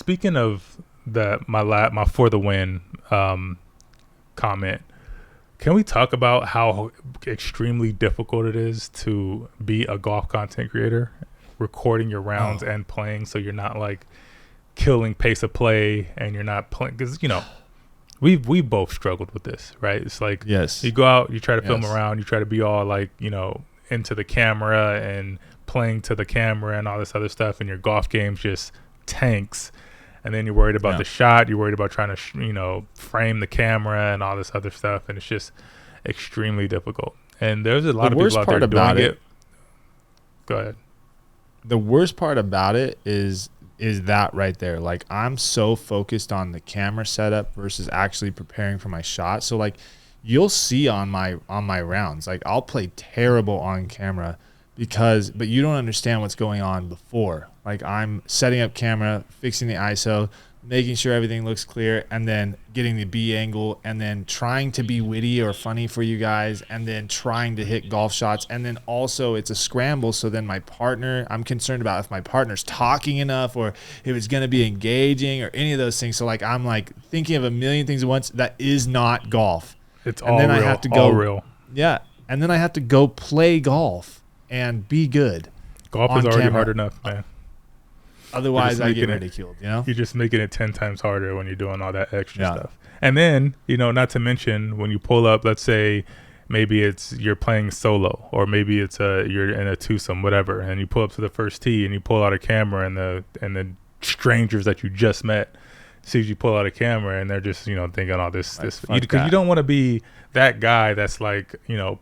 speaking of my for the win comment, can we talk about how extremely difficult it is to be a golf content creator, recording your rounds and playing, so you're not like killing pace of play and you're not playing, because we both struggled with this, right? It's like, yes, you go out, you try to film around, you try to be all like, into the camera and playing to the camera and all this other stuff, and your golf game's just tanks. And then you're worried about the shot, you're worried about trying to frame the camera and all this other stuff, and it's just extremely difficult. And there's a lot of people out there doing it. Go ahead. The worst part about it is that right there. Like, I'm so focused on the camera setup versus actually preparing for my shot. So like, you'll see on my rounds, like, I'll play terrible on camera but you don't understand what's going on before. Like, I'm setting up camera, fixing the ISO, making sure everything looks clear, and then getting the B angle, and then trying to be witty or funny for you guys, and then trying to hit golf shots. And then also it's a scramble. So then I'm concerned about if my partner's talking enough, or if it's going to be engaging, or any of those things. So like, I'm like thinking of a million things at once. That is not golf. It's all real. I have to go real. Yeah. And then I have to go play golf and be good. Golf is already hard enough, man. Otherwise, I get ridiculed, You're just making it 10 times harder when you're doing all that extra stuff. And then, not to mention, when you pull up, let's say maybe you're playing solo, or maybe it's you're in a twosome, whatever, and you pull up to the first tee and you pull out a camera, and the strangers that you just met sees you pull out a camera, and they're just, thinking all this, because you don't want to be that guy that's like,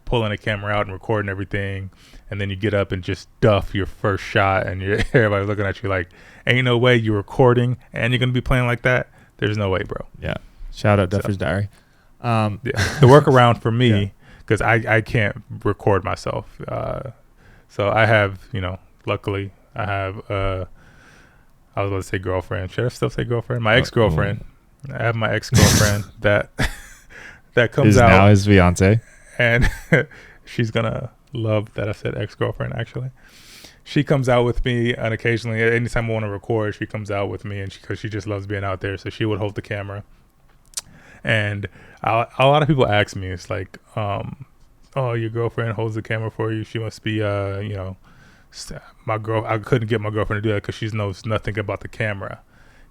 pulling a camera out and recording everything, and then you get up and just duff your first shot, and everybody's looking at you like, ain't no way you're recording and you're going to be playing like that. There's no way, bro. Yeah. Shout out Duffer's Diary. The workaround for me, because I can't record myself. So I have, luckily I have, I was about to say girlfriend. Should I still say girlfriend? My ex-girlfriend. I have my ex-girlfriend that comes out. Is now his fiance. And she's going to love that I said ex-girlfriend, actually. She comes out with me, and occasionally, anytime I want to record, she comes out with me, and because she just loves being out there, so she would hold the camera. And a lot of people ask me, it's like, oh, your girlfriend holds the camera for you. She must be, my girl. I couldn't get my girlfriend to do that because she knows nothing about the camera.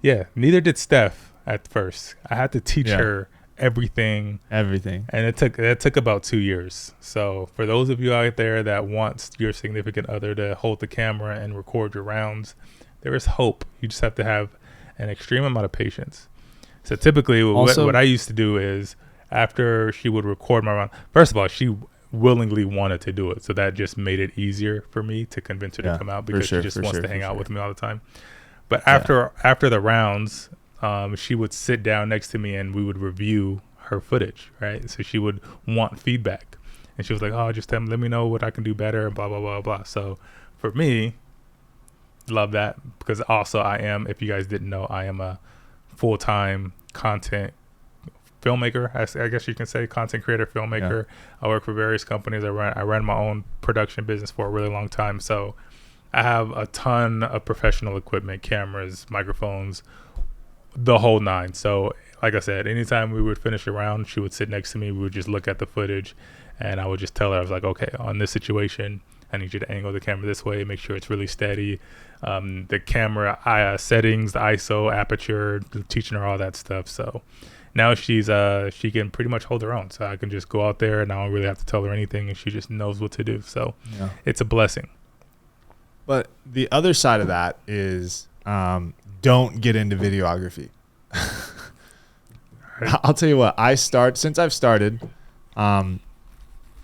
Yeah, neither did Steph at first. I had to teach her everything, and it took about 2 years. So for those of you out there that wants your significant other to hold the camera and record your rounds, there is hope. You just have to have an extreme amount of patience. So typically, what I used to do is, after she would record my round, first of all, she willingly wanted to do it, so that just made it easier for me to convince her to come out, because she just wants to hang out with me all the time. But after the rounds, she would sit down next to me and we would review her footage, right? So she would want feedback, and she was like, oh, just let me know what I can do better, and blah blah blah blah. So for me, love that, because also I am, if you guys didn't know, I am a full-time content filmmaker, I guess you can say, content creator, filmmaker. I work for various companies. I ran my own production business for a really long time. So I have a ton of professional equipment, cameras, microphones, the whole nine. So like I said, anytime we would finish a round, she would sit next to me. We would just look at the footage, and I would just tell her, I was like, okay, on this situation, I need you to angle the camera this way, make sure it's really steady. The camera settings, the ISO, aperture, teaching her all that stuff. So now she can pretty much hold her own. So I can just go out there and I don't really have to tell her anything, and she just knows what to do. So it's a blessing. But the other side of that is don't get into videography. I'll tell you what, since I've started,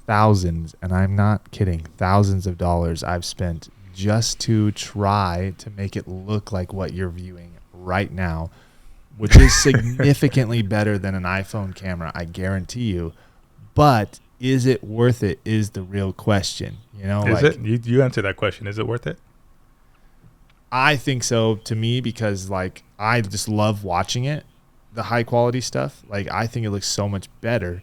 thousands, and I'm not kidding, thousands of dollars I've spent just to try to make it look like what you're viewing right now, which is significantly better than an iPhone camera, I guarantee you. But is it worth it is the real question. Is it? You answer that question. Is it worth it? I think so, to me, because I just love watching it, the high quality stuff. I think it looks so much better.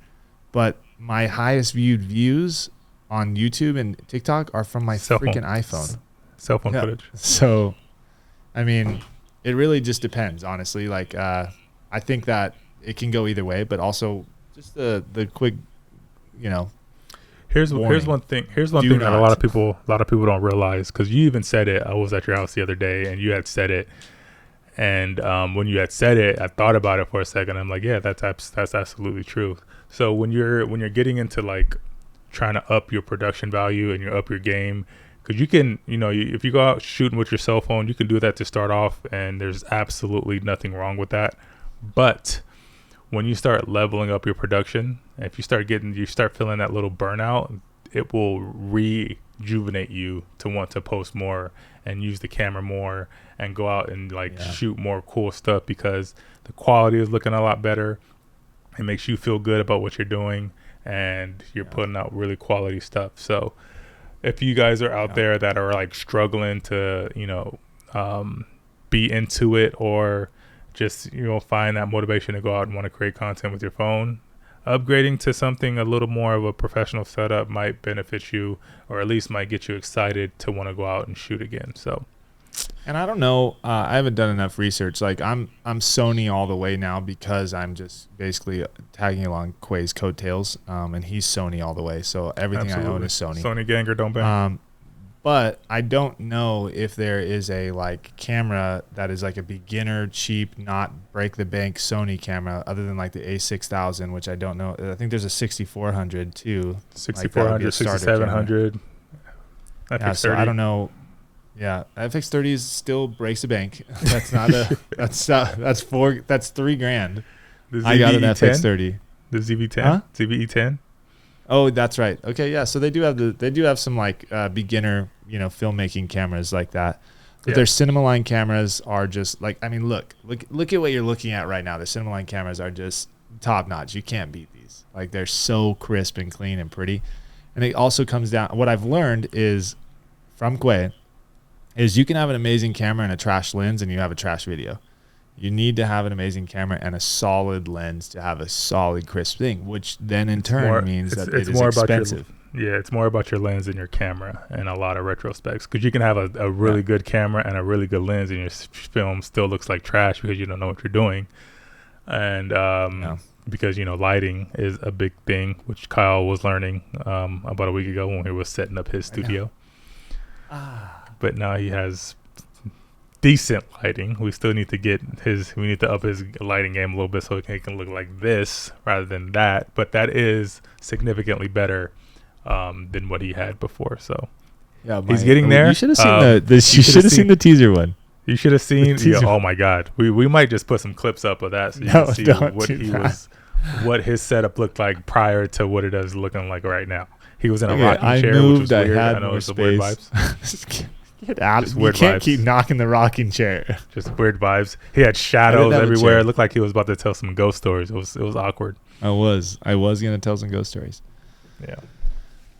But my highest viewed views on YouTube and TikTok are from my freaking iPhone. Cell phone footage. So, I mean, it really just depends, honestly. Like, I think that it can go either way, but also just the quick, you know. Here's one thing that a lot of people don't realize, because you even said it. I was at your house the other day and you had said it, and when you had said it, I thought about it for a second. I'm like, yeah, that's absolutely true. So when you're getting into like trying to up your production value and you up your game, because you can, if you go out shooting with your cell phone, you can do that to start off, and there's absolutely nothing wrong with that. But when you start leveling up your production, if you start feeling that little burnout, it will rejuvenate you to want to post more and use the camera more and go out and shoot more cool stuff, because the quality is looking a lot better. It makes you feel good about what you're doing, and you're putting out really quality stuff. So if you guys are out there that are like struggling to, be into it, or just, find that motivation to go out and want to create content with your phone, upgrading to something a little more of a professional setup might benefit you, or at least might get you excited to want to go out and shoot again. So, and I don't know, I haven't done enough research. Like I'm Sony all the way now, because I'm just basically tagging along Quay's coattails, and he's Sony all the way. So everything I own is Sony. Sony ganger, don't bang. But I don't know if there is a like camera that is like a beginner, cheap, not break the bank Sony camera, other than like the A6000, which I don't know. I think there's a 6400 too. 6400, 6700. Yeah, so I don't know. Yeah, FX30 still breaks the bank. That's not a. That's that's $3,000. I got an FX30. The ZV10. Huh? ZVE10. Oh, that's right. Okay, yeah. So they do have some like beginner, filmmaking cameras like that. But their cinema line cameras are just like, I mean, look at what you're looking at right now. The cinema line cameras are just top notch. You can't beat these. Like, they're so crisp and clean and pretty. And it also comes down, what I've learned is from Quay is you can have an amazing camera and a trash lens, and you have a trash video. You need to have an amazing camera and a solid lens to have a solid, crisp thing, which then in turn means that it is expensive. It's more about your lens and your camera and a lot of retrospects, because you can have a really good camera and a really good lens, and your film still looks like trash because you don't know what you're doing. And because, lighting is a big thing, which Kyle was learning about a week ago when he was setting up his studio. But now he has decent lighting. We still need to up his lighting game a little bit so it can look like this rather than that. But that is significantly better than what he had before. So he's getting there. You should have seen you should have seen the teaser one. You should have seen. Oh my God, we might just put some clips up of that so you can see what his setup looked like prior to what it is looking like right now. He was in a rocking chair, which was weird. I know it's weird vibes. Get out! You can't keep knocking the rocking chair. Just weird vibes. He had shadows everywhere. It looked like he was about to tell some ghost stories. It was awkward. I was gonna tell some ghost stories. Yeah.